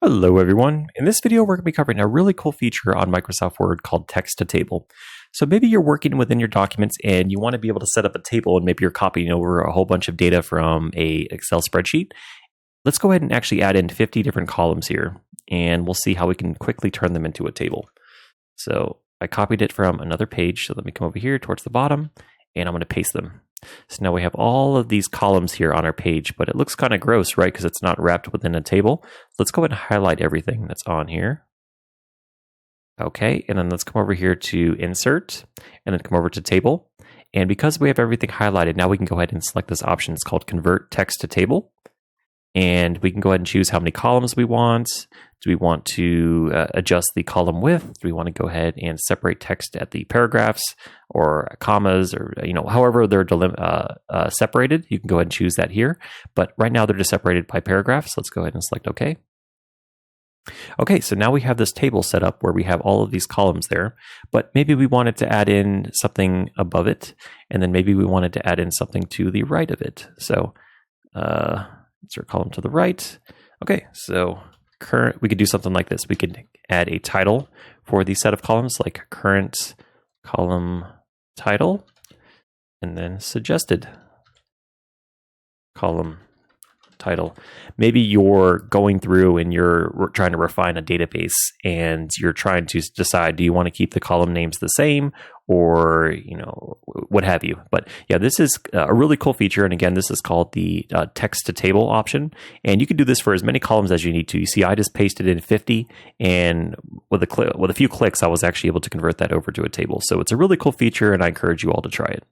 Hello everyone. In this video, we're going to be covering a really cool feature on Microsoft Word called text to table. So maybe you're working within your documents and you want to be able to set up a table, and maybe you're copying over a whole bunch of data from a Excel spreadsheet. Let's go ahead and actually add in 50 different columns here, and we'll see how we can quickly turn them into a table. So I copied it from another page. So let me come over here towards the bottom, and I'm going to paste them. So now we have all of these columns here on our page, but it looks kind of gross, right? Because it's not wrapped within a table. Let's go ahead and highlight everything that's on here. Okay, and then let's come over here to Insert, and then come over to Table. And because we have everything highlighted, now we can go ahead and select this option. It's called Convert Text to Table. And we can go ahead and choose how many columns we want. Do we want to adjust the column width? Do we want to go ahead and separate text at the paragraphs or commas, or however they're separated? You can go ahead and choose that here. But right now they're just separated by paragraphs. Let's go ahead and select OK. Okay, so now we have this table set up where we have all of these columns there, but maybe we wanted to add in something above it, and then maybe we wanted to add in something to the right of it. So insert column to the right. Okay, so we could do something like this. We could add a title for the set of columns, like current column title, and then suggested column title. Maybe you're going through and you're trying to refine a database, and you're trying to decide, do you want to keep the column names the same, or what have you. But yeah, this is a really cool feature, and again, this is called the text to table option, and you can do this for as many columns as you need to. You see, I just pasted in 50, and with a few clicks, I was actually able to convert that over to a table. So it's a really cool feature, and I encourage you all to try it.